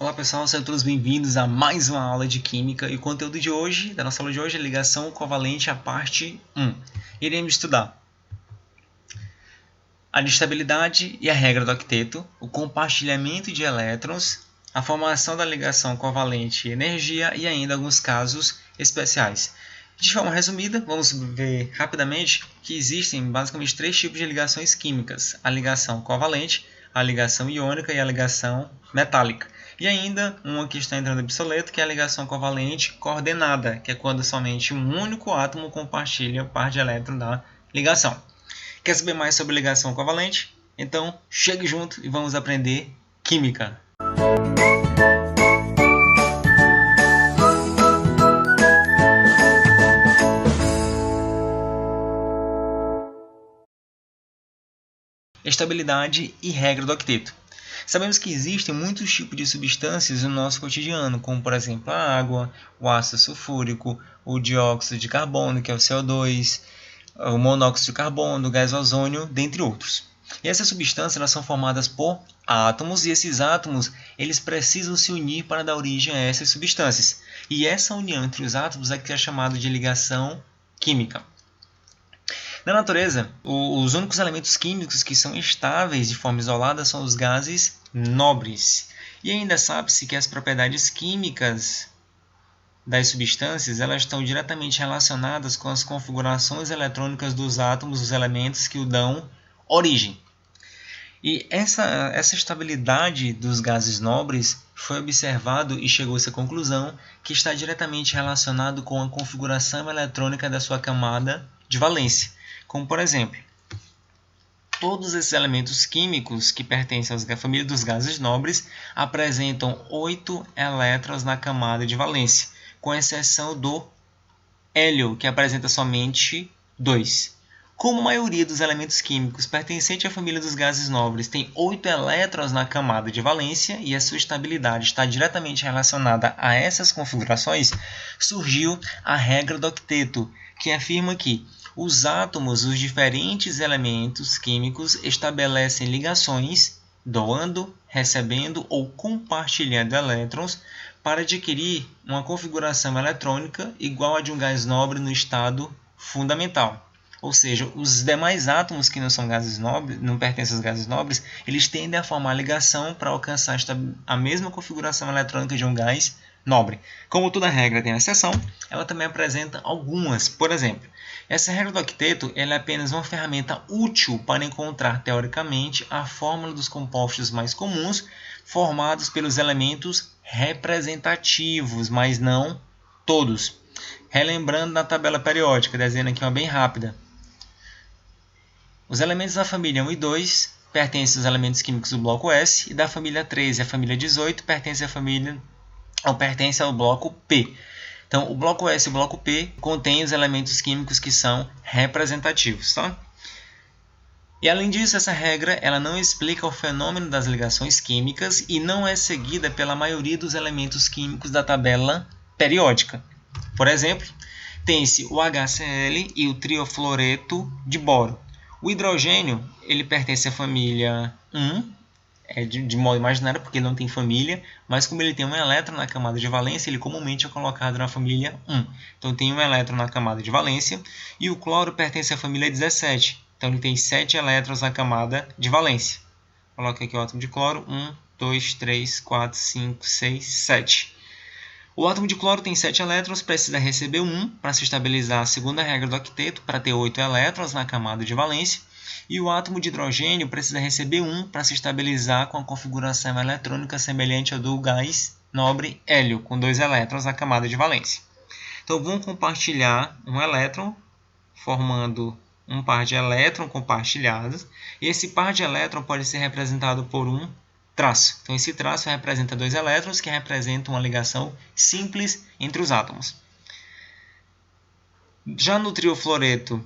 Olá pessoal, sejam todos bem-vindos a mais uma aula de Química e o conteúdo de hoje, da nossa aula de hoje é ligação covalente, a parte 1. Iremos estudar a estabilidade e a regra do octeto, o compartilhamento de elétrons, a formação da ligação covalente e energia e ainda alguns casos especiais. De forma resumida, vamos ver rapidamente que existem basicamente três tipos de ligações químicas: a ligação covalente, a ligação iônica e a ligação metálica. E ainda uma que está entrando obsoleto, que é a ligação covalente coordenada, que é quando somente um único átomo compartilha par de elétron da ligação. Quer saber mais sobre ligação covalente? Então, chegue junto e vamos aprender Química! Estabilidade e regra do octeto. Sabemos que existem muitos tipos de substâncias no nosso cotidiano, como por exemplo a água, o ácido sulfúrico, o dióxido de carbono, que é o CO2, o monóxido de carbono, o gás ozônio, dentre outros. E essas substâncias elas são formadas por átomos, e esses átomos eles precisam se unir para dar origem a essas substâncias. E essa união entre os átomos é que é chamada de ligação química. Na natureza, os únicos elementos químicos que são estáveis de forma isolada são os gases nobres. E ainda sabe-se que as propriedades químicas das substâncias elas estão diretamente relacionadas com as configurações eletrônicas dos átomos, dos elementos que o dão origem. E essa estabilidade dos gases nobres foi observado e chegou-se à conclusão que está diretamente relacionado com a configuração eletrônica da sua camada de valência. Como, por exemplo, todos esses elementos químicos que pertencem à família dos gases nobres apresentam 8 elétrons na camada de valência, com exceção do hélio, que apresenta somente 2. Como a maioria dos elementos químicos pertencentes à família dos gases nobres tem 8 elétrons na camada de valência e a sua estabilidade está diretamente relacionada a essas configurações, surgiu a regra do octeto, que afirma que os átomos, os diferentes elementos químicos, estabelecem ligações, doando, recebendo ou compartilhando elétrons para adquirir uma configuração eletrônica igual a de um gás nobre no estado fundamental. Ou seja, os demais átomos que não são gases nobres, não pertencem aos gases nobres, eles tendem a formar ligação para alcançar a mesma configuração eletrônica de um gás nobre. Como toda regra tem exceção, ela também apresenta algumas. Por exemplo, essa regra do octeto é apenas uma ferramenta útil para encontrar, teoricamente, a fórmula dos compostos mais comuns formados pelos elementos representativos, mas não todos. Relembrando na tabela periódica, desenhando aqui uma bem rápida. Os elementos da família 1 e 2 pertencem aos elementos químicos do bloco S, e da família 13 e a família 18 pertencem ao bloco P. Então, o bloco S e o bloco P contêm os elementos químicos que são representativos. Tá? E além disso, essa regra ela não explica o fenômeno das ligações químicas e não é seguida pela maioria dos elementos químicos da tabela periódica. Por exemplo, tem-se o HCl e o triofluoreto de boro. O hidrogênio ele pertence à família 1, de modo imaginário porque ele não tem família, mas como ele tem um elétron na camada de valência, ele comumente é colocado na família 1. Então tem um elétron na camada de valência, e o cloro pertence à família 17. Então ele tem 7 elétrons na camada de valência. Coloca aqui o átomo de cloro, 1, 2, 3, 4, 5, 6, 7. O átomo de cloro tem 7 elétrons, precisa receber 1 para se estabilizar a segunda regra do octeto, para ter 8 elétrons na camada de valência. E o átomo de hidrogênio precisa receber 1 para se estabilizar com a configuração eletrônica semelhante ao do gás nobre hélio, com 2 elétrons na camada de valência. Então, vão compartilhar um elétron, formando um par de elétrons compartilhados. E esse par de elétrons pode ser representado por um traço. Então, esse traço representa 2 elétrons, que representam uma ligação simples entre os átomos. Já no triofluoreto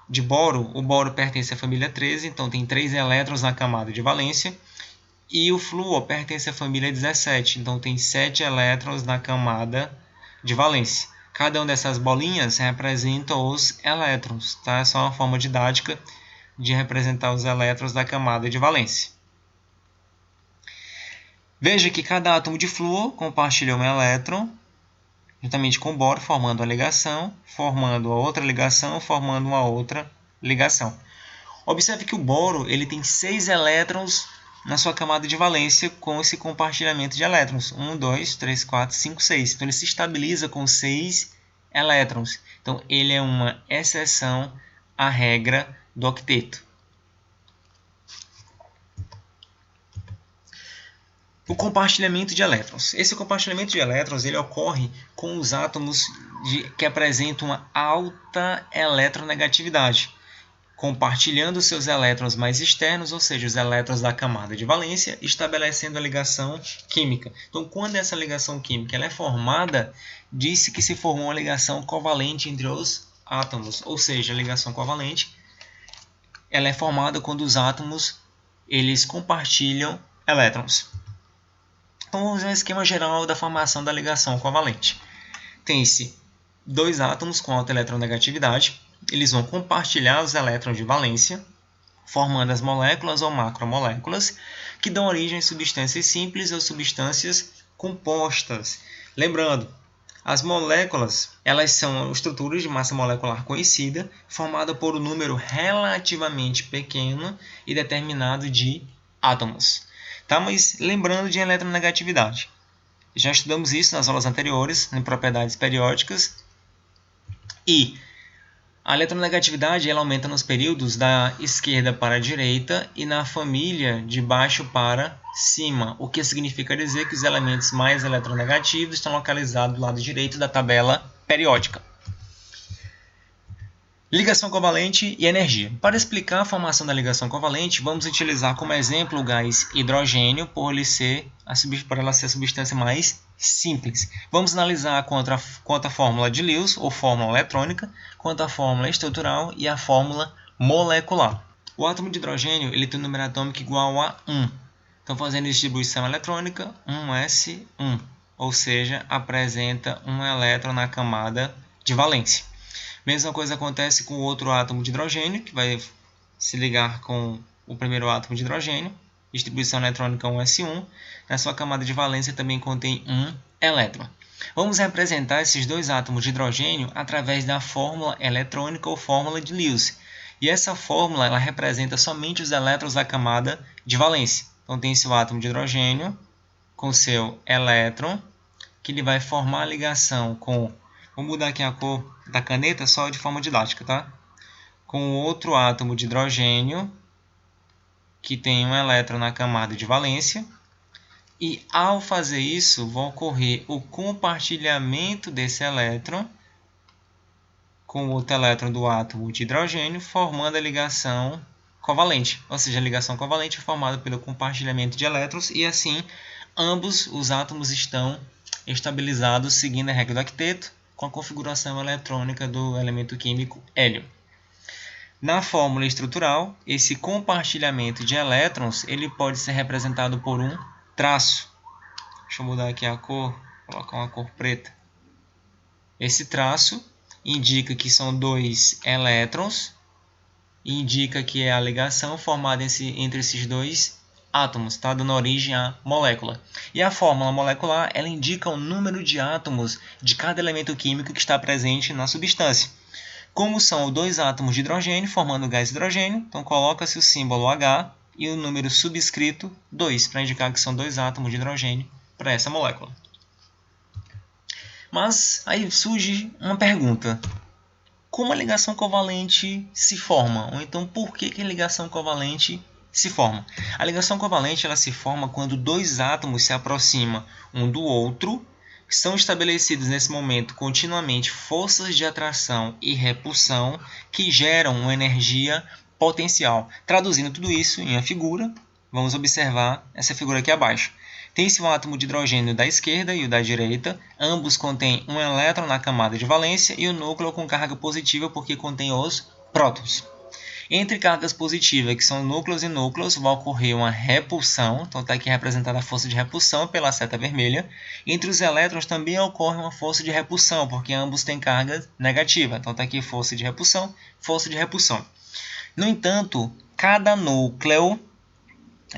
de boro, o boro pertence à família 13, então tem 3 elétrons na camada de valência. E o flúor pertence à família 17, então tem 7 elétrons na camada de valência. Cada uma dessas bolinhas representa os elétrons, tá? É só uma forma didática de representar os elétrons da camada de valência. Veja que cada átomo de flúor compartilha um elétron, juntamente com o boro, formando uma ligação, formando a outra ligação, formando uma outra ligação. Observe que o boro ele tem 6 elétrons na sua camada de valência com esse compartilhamento de elétrons. 1, 2, 3, 4, 5, 6. Então, ele se estabiliza com 6 elétrons. Então, ele é uma exceção à regra do octeto. O compartilhamento de elétrons. Esse compartilhamento de elétrons ele ocorre com os átomos que apresentam uma alta eletronegatividade, compartilhando seus elétrons mais externos, ou seja, os elétrons da camada de valência, estabelecendo a ligação química. Então, quando essa ligação química ela é formada, diz-se que se formou uma ligação covalente entre os átomos, ou seja, a ligação covalente ela é formada quando os átomos eles compartilham elétrons. Então, vamos ver um esquema geral da formação da ligação covalente. Tem-se dois átomos com alta eletronegatividade, eles vão compartilhar os elétrons de valência, formando as moléculas ou macromoléculas, que dão origem a substâncias simples ou substâncias compostas. Lembrando, as moléculas elas são estruturas de massa molecular conhecida, formada por um número relativamente pequeno e determinado de átomos. Tá? Mas lembrando de eletronegatividade. Já estudamos isso nas aulas anteriores, em propriedades periódicas. E a eletronegatividade ela aumenta nos períodos da esquerda para a direita e na família de baixo para cima, o que significa dizer que os elementos mais eletronegativos estão localizados do lado direito da tabela periódica. Ligação covalente e energia. Para explicar a formação da ligação covalente, vamos utilizar como exemplo o gás hidrogênio, por ela ser a substância mais simples. Vamos analisar quanto a fórmula de Lewis, ou fórmula eletrônica, quanto a fórmula estrutural e a fórmula molecular. O átomo de hidrogênio ele tem um número atômico igual a 1. Então, fazendo distribuição eletrônica, 1s1, ou seja, apresenta um elétron na camada de valência. Mesma coisa acontece com o outro átomo de hidrogênio, que vai se ligar com o primeiro átomo de hidrogênio, distribuição eletrônica 1s1. Na sua camada de valência também contém um elétron. Vamos representar esses dois átomos de hidrogênio através da fórmula eletrônica ou fórmula de Lewis. E essa fórmula ela representa somente os elétrons da camada de valência. Então, tem esse átomo de hidrogênio com seu elétron, que ele vai formar a ligação com... Vou mudar aqui a cor da caneta só de forma didática, tá? Com outro átomo de hidrogênio, que tem um elétron na camada de valência. E ao fazer isso, vai ocorrer o compartilhamento desse elétron com o outro elétron do átomo de hidrogênio, formando a ligação covalente. Ou seja, a ligação covalente é formada pelo compartilhamento de elétrons e assim ambos os átomos estão estabilizados seguindo a regra do octeto, com a configuração eletrônica do elemento químico hélio. Na fórmula estrutural, esse compartilhamento de elétrons ele pode ser representado por um traço. Deixa eu mudar aqui a cor, colocar uma cor preta. Esse traço indica que são dois elétrons e indica que é a ligação formada entre esses dois átomos, tá? Dando origem à molécula. E a fórmula molecular ela indica o número de átomos de cada elemento químico que está presente na substância. Como são dois átomos de hidrogênio formando o gás hidrogênio, então coloca-se o símbolo H e o número subscrito 2, para indicar que são dois átomos de hidrogênio para essa molécula. Mas aí surge uma pergunta. Como a ligação covalente se forma? Ou então, por que a ligação covalente se forma? A ligação covalente ela se forma quando dois átomos se aproximam um do outro, são estabelecidos nesse momento continuamente forças de atração e repulsão que geram uma energia potencial. Traduzindo tudo isso em uma figura, vamos observar essa figura aqui abaixo. Tem-se um átomo de hidrogênio da esquerda e o da direita, ambos contêm um elétron na camada de valência e o núcleo com carga positiva porque contém os prótons. Entre cargas positivas, que são núcleos e núcleos, vai ocorrer uma repulsão, então está aqui representada a força de repulsão pela seta vermelha. Entre os elétrons também ocorre uma força de repulsão, porque ambos têm carga negativa, então está aqui força de repulsão, força de repulsão. No entanto, cada núcleo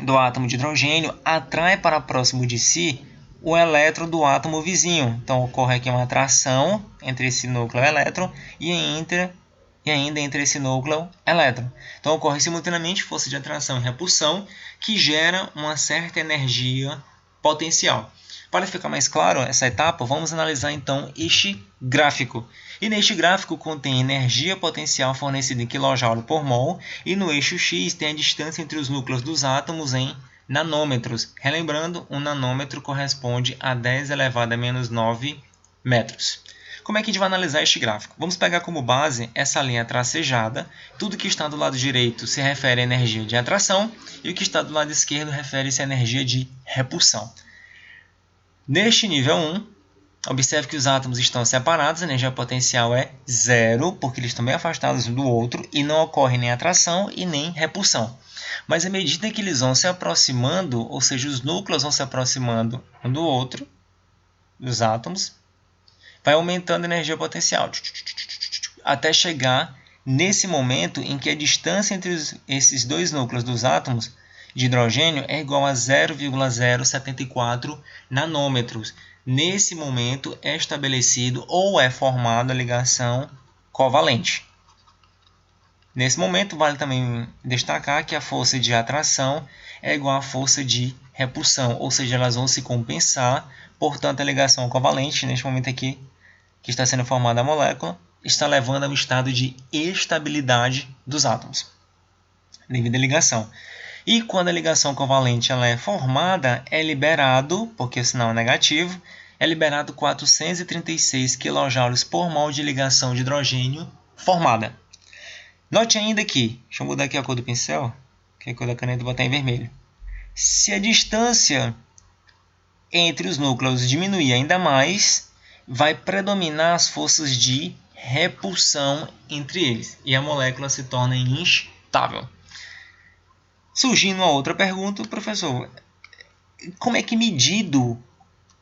do átomo de hidrogênio atrai para próximo de si o elétron do átomo vizinho. Então, ocorre aqui uma atração entre esse núcleo e elétron e ainda entre esse núcleo e elétron. Então, ocorre simultaneamente força de atração e repulsão, que gera uma certa energia potencial. Para ficar mais claro essa etapa, vamos analisar então este gráfico. E neste gráfico contém energia potencial fornecida em kJ por mol, e no eixo X tem a distância entre os núcleos dos átomos em nanômetros. Relembrando, um nanômetro corresponde a 10 elevado a menos 9 metros. Como é que a gente vai analisar este gráfico? Vamos pegar como base essa linha tracejada. Tudo que está do lado direito se refere à energia de atração e o que está do lado esquerdo refere-se à energia de repulsão. Neste nível 1, observe que os átomos estão separados, a energia potencial é zero, porque eles estão bem afastados um do outro e não ocorre nem atração e nem repulsão. Mas à medida que eles vão se aproximando, ou seja, os núcleos vão se aproximando um do outro, dos átomos, vai aumentando a energia potencial, até chegar nesse momento em que a distância entre esses dois núcleos dos átomos de hidrogênio é igual a 0,074 nanômetros. Nesse momento é estabelecido ou é formada a ligação covalente. Nesse momento, vale também destacar que a força de atração é igual à força de repulsão, ou seja, elas vão se compensar, portanto, a ligação covalente, neste momento aqui, que está sendo formada a molécula, está levando ao estado de estabilidade dos átomos, devido à ligação. E quando a ligação covalente ela é formada, é liberado, porque o sinal é negativo, é liberado 436 kJ por mol de ligação de hidrogênio formada. Note ainda que, deixa eu mudar aqui a cor do pincel, que a cor da caneta vou botar em vermelho. Se a distância entre os núcleos diminuir ainda mais, vai predominar as forças de repulsão entre eles, e a molécula se torna instável. Surgindo uma outra pergunta, professor, como é que medido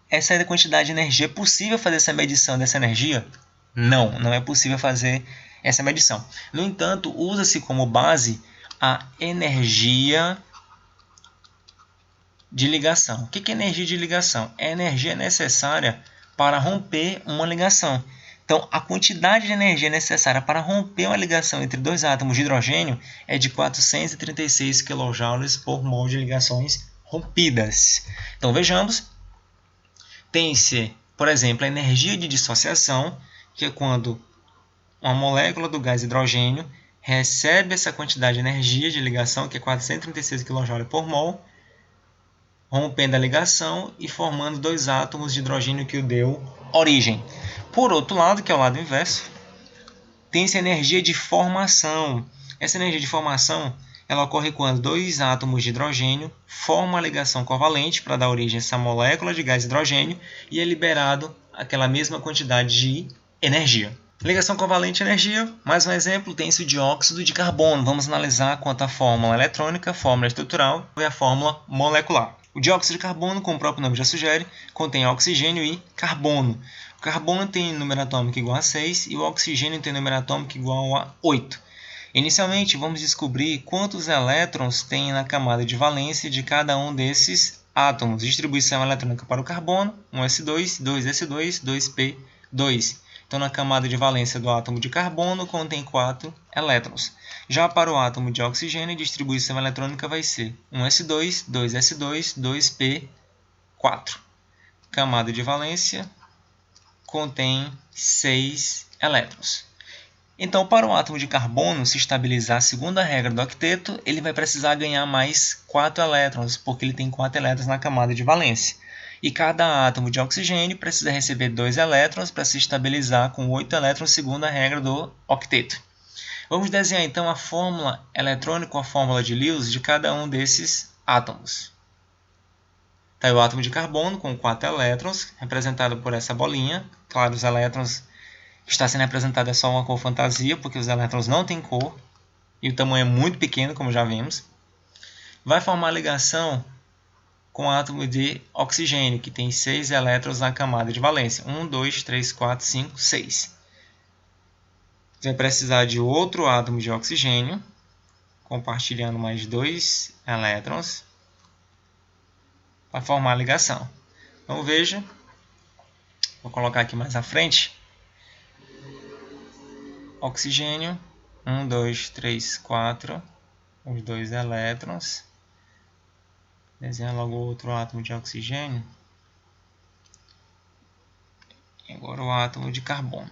essa quantidade de energia? É possível fazer essa medição dessa energia? Não, não é possível fazer essa medição. No entanto, usa-se como base a energia de ligação. O que é energia de ligação? É a energia necessária para romper uma ligação. Então, a quantidade de energia necessária para romper uma ligação entre dois átomos de hidrogênio é de 436 kJ por mol de ligações rompidas. Então, vejamos. Tem-se, por exemplo, a energia de dissociação, que é quando uma molécula do gás hidrogênio recebe essa quantidade de energia de ligação, que é 436 kJ por mol, rompendo a ligação e formando dois átomos de hidrogênio que o deu origem. Por outro lado, que é o lado inverso, tem-se a energia de formação. Essa energia de formação ela ocorre quando dois átomos de hidrogênio formam a ligação covalente para dar origem a essa molécula de gás hidrogênio e é liberado aquela mesma quantidade de energia. Ligação covalente e energia, mais um exemplo, tem-se o dióxido de carbono. Vamos analisar quanto à fórmula eletrônica, fórmula estrutural e a fórmula molecular. O dióxido de carbono, como o próprio nome já sugere, contém oxigênio e carbono. O carbono tem número atômico igual a 6 e o oxigênio tem número atômico igual a 8. Inicialmente, vamos descobrir quantos elétrons tem na camada de valência de cada um desses átomos. Distribuição eletrônica para o carbono, 1s2, 2s2, 2p2. Então, na camada de valência do átomo de carbono, contém 4 elétrons. Já para o átomo de oxigênio, a distribuição eletrônica vai ser 1s2, 2s2, 2p4. Camada de valência contém 6 elétrons. Então, para o átomo de carbono se estabilizar segundo a regra do octeto, ele vai precisar ganhar mais 4 elétrons, porque ele tem 4 elétrons na camada de valência. E cada átomo de oxigênio precisa receber 2 elétrons para se estabilizar com 8 elétrons segundo a regra do octeto. Vamos desenhar então a fórmula eletrônica, a fórmula de Lewis de cada um desses átomos. Está aí o átomo de carbono com 4 elétrons, representado por essa bolinha. Claro, os elétrons está sendo representado é só uma cor fantasia, porque os elétrons não têm cor e o tamanho é muito pequeno, como já vimos. Vai formar ligação com o átomo de oxigênio, que tem 6 elétrons na camada de valência. 1, 2, 3, 4, 5, 6. Vai precisar de outro átomo de oxigênio, compartilhando mais 2 elétrons. para formar a ligação. Então veja, vou colocar aqui mais à frente. Oxigênio, 1, 2, 3, 4, os 2 elétrons. Desenha logo outro átomo de oxigênio. E agora o átomo de carbono.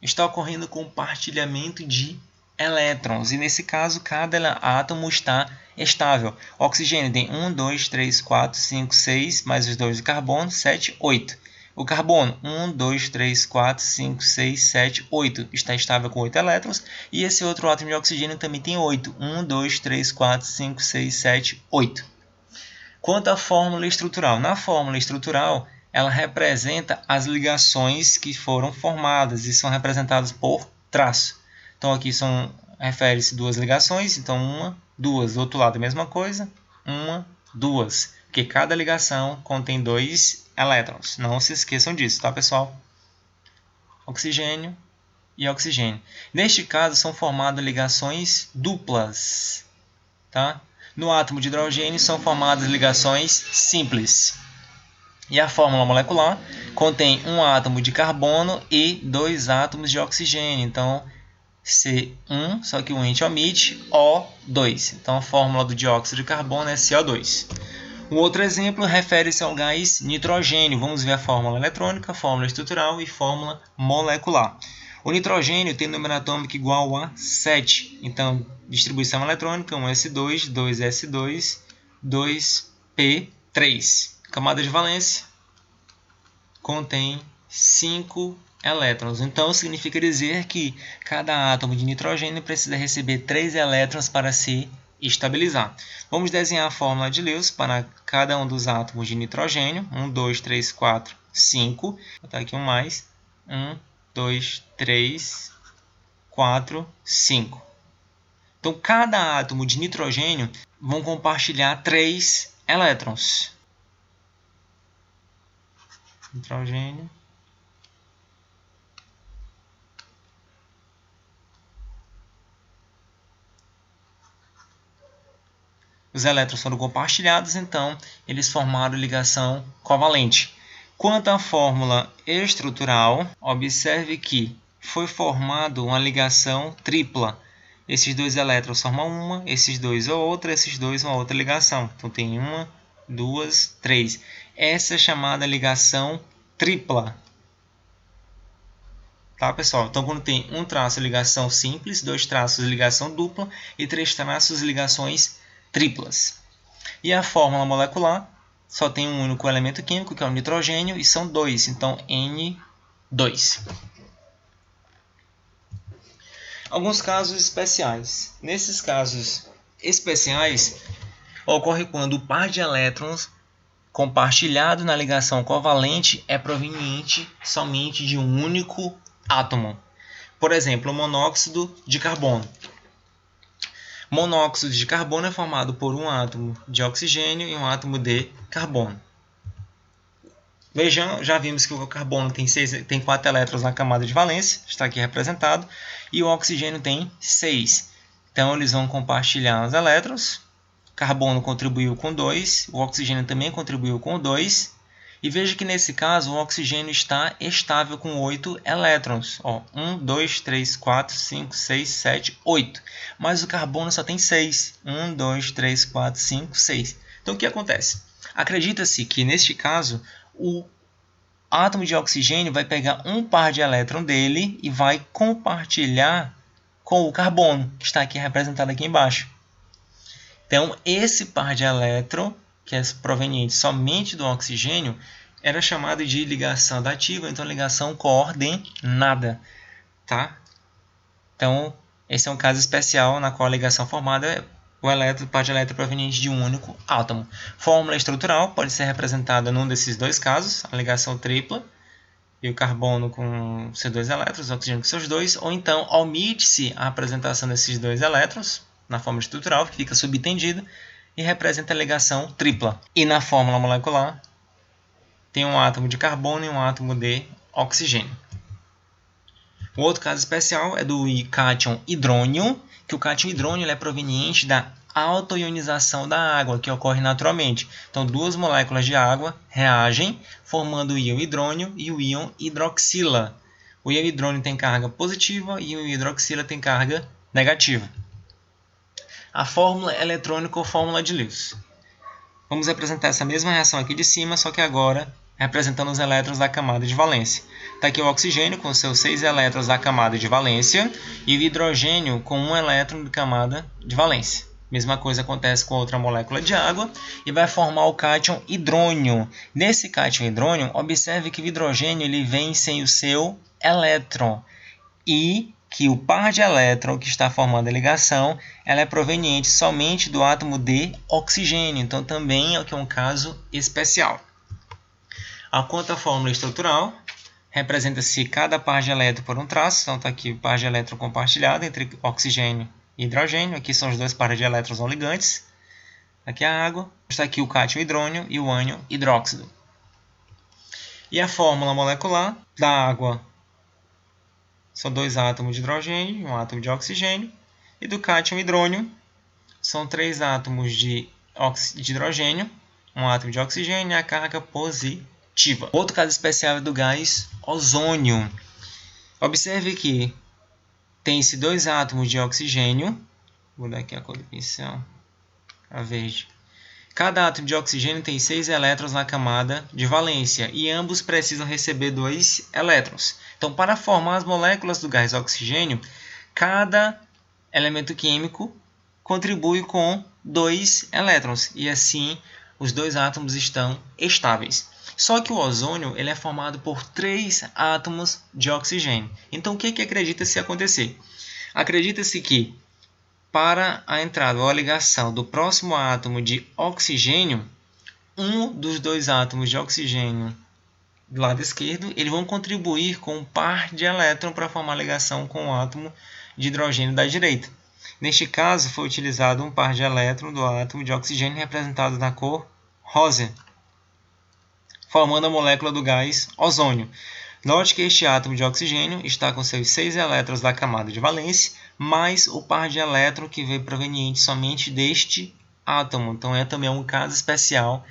Está ocorrendo compartilhamento de elétrons. E nesse caso, cada átomo está estável. O oxigênio tem 1, 2, 3, 4, 5, 6, mais os 2 de carbono, 7, 8. O carbono, 1, 2, 3, 4, 5, 6, 7, 8. Está estável com 8 elétrons. E esse outro átomo de oxigênio também tem 8. 1, 2, 3, 4, 5, 6, 7, 8. Quanto à fórmula estrutural. Na fórmula estrutural, ela representa as ligações que foram formadas e são representadas por traço. Então aqui refere-se duas ligações, então uma, duas. Do outro lado a mesma coisa, uma, duas. Porque cada ligação contém 2 elétrons. Não se esqueçam disso, tá, pessoal? Oxigênio e oxigênio. Neste caso, são formadas ligações duplas, tá? No átomo de hidrogênio são formadas ligações simples. E a fórmula molecular contém um átomo de carbono e 2 átomos de oxigênio. Então, C1, só que um a gente omite, O2. Então, a fórmula do dióxido de carbono é CO2. Um outro exemplo refere-se ao gás nitrogênio. Vamos ver a fórmula eletrônica, fórmula estrutural e fórmula molecular. O nitrogênio tem número atômico igual a 7. Então, distribuição eletrônica, 1s2, 2s2, 2p3. Camada de valência contém 5 elétrons. Então, significa dizer que cada átomo de nitrogênio precisa receber 3 elétrons para se estabilizar. Vamos desenhar a fórmula de Lewis para cada um dos átomos de nitrogênio. 1, 2, 3, 4, 5. Vou botar aqui um mais. 1, 2, 3, 4, 5. Então, cada átomo de nitrogênio vão compartilhar 3 elétrons. Nitrogênio. Os elétrons foram compartilhados, então eles formaram ligação covalente. Quanto à fórmula estrutural, observe que foi formada uma ligação tripla. Esses 2 elétrons formam uma, esses 2 outra, esses 2 uma outra ligação. Então tem 1, 2, 3. Essa é chamada ligação tripla. Tá, pessoal? Então, quando tem um traço ligação simples, 2 traços ligação dupla e 3 traços ligações triplas. E a fórmula molecular só tem um único elemento químico, que é o nitrogênio, e são 2, então N2. Alguns casos especiais. Nesses casos especiais, ocorre quando o par de elétrons compartilhado na ligação covalente é proveniente somente de um único átomo. Por exemplo, o monóxido de carbono. Monóxido de carbono é formado por um átomo de oxigênio e um átomo de carbono. Vejam, já vimos que o carbono tem 4 elétrons na camada de valência, está aqui representado, e o oxigênio tem 6. Então, eles vão compartilhar os elétrons. O carbono contribuiu com 2, o oxigênio também contribuiu com 2. E veja que nesse caso o oxigênio está estável com 8 elétrons. 1, 2, 3, 4, 5, 6, 7, 8. Mas o carbono só tem 6. 1, 2, 3, 4, 5, 6. Então o que acontece? Acredita-se que neste caso o átomo de oxigênio vai pegar um par de elétrons dele e vai compartilhar com o carbono, que está aqui representado aqui embaixo. Então esse par de elétrons, que é proveniente somente do oxigênio, era chamado de ligação dativa, então ligação coordenada, tá? Então, esse é um caso especial na qual a ligação formada é o par de elétron proveniente de um único átomo. Fórmula estrutural pode ser representada num desses dois casos, a ligação tripla, e o carbono com seus 2 elétrons, o oxigênio com seus 2, ou então omite-se a apresentação desses 2 elétrons na fórmula estrutural, que fica subentendida, e representa a ligação tripla. E na fórmula molecular, tem um átomo de carbono e um átomo de oxigênio. O outro caso especial é do cátion hidrônio, que o cátion hidrônio ele é proveniente da autoionização da água, que ocorre naturalmente. Então, duas moléculas de água reagem, formando o íon hidrônio e o íon hidroxila. O íon hidrônio tem carga positiva e o hidroxila tem carga negativa. A fórmula eletrônica ou fórmula de Lewis. Vamos representar essa mesma reação aqui de cima, só que agora representando os elétrons da camada de valência. Está aqui o oxigênio com seus 6 elétrons da camada de valência e o hidrogênio com 1 elétron de camada de valência. Mesma coisa acontece com outra molécula de água e vai formar o cátion hidrônio. Nesse cátion hidrônio, observe que o hidrogênio ele vem sem o seu elétron e que o par de elétron que está formando a ligação ela é proveniente somente do átomo de oxigênio. Então, também é um caso especial. Quanto à fórmula estrutural, representa-se cada par de elétron por um traço. Então, está aqui o par de elétron compartilhado entre oxigênio e hidrogênio. Aqui são os dois pares de elétrons não ligantes. Aqui a água. Está aqui o cátion hidrônio e o ânion hidróxido. E a fórmula molecular da água são 2 átomos de hidrogênio e 1 átomo de oxigênio. E do cátion hidrônio são 3 átomos de hidrogênio, 1 átomo de oxigênio e a carga positiva. Outro caso especial é do gás ozônio. Observe que tem-se 2 átomos de oxigênio. Vou dar aqui a cor do pincel, a verde. Cada átomo de oxigênio tem 6 elétrons na camada de valência e ambos precisam receber 2 elétrons. Então, para formar as moléculas do gás oxigênio, cada elemento químico contribui com 2 elétrons e assim os 2 átomos estão estáveis. Só que o ozônio ele é formado por 3 átomos de oxigênio. Então, o que acredita-se acontecer? Acredita-se que para a entrada ou a ligação do próximo átomo de oxigênio, um dos 2 átomos de oxigênio do lado esquerdo, eles vão contribuir com um par de elétron para formar a ligação com o átomo de hidrogênio da direita. Neste caso, foi utilizado um par de elétron do átomo de oxigênio representado na cor rosa, formando a molécula do gás ozônio. Note que este átomo de oxigênio está com seus 6 elétrons da camada de valência, mais o par de elétron que veio proveniente somente deste átomo. Então, é também um caso especial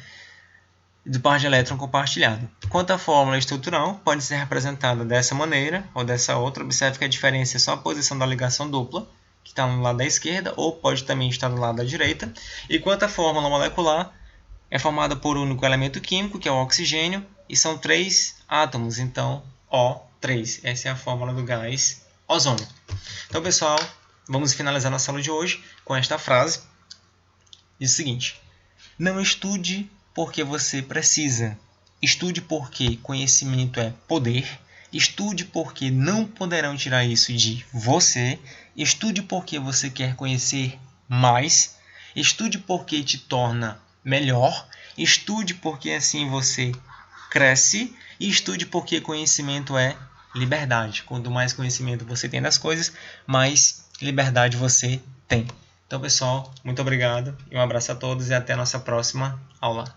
do par de elétron compartilhado. Quanto à fórmula estrutural, pode ser representada dessa maneira ou dessa outra. Observe que a diferença é só a posição da ligação dupla, que está no lado da esquerda, ou pode também estar no lado da direita. E quanto à fórmula molecular, é formada por um único elemento químico, que é o oxigênio, e são 3 átomos, então O3. Essa é a fórmula do gás ozônio. Então, pessoal, vamos finalizar nossa aula de hoje com esta frase. Diz o seguinte: não estude porque você precisa. Estude porque conhecimento é poder. Estude porque não poderão tirar isso de você. Estude porque você quer conhecer mais. Estude porque te torna melhor. Estude porque assim você cresce. E estude porque conhecimento é liberdade. Quanto mais conhecimento você tem das coisas, mais liberdade você tem. Então, pessoal, muito obrigado e um abraço a todos e até a nossa próxima aula.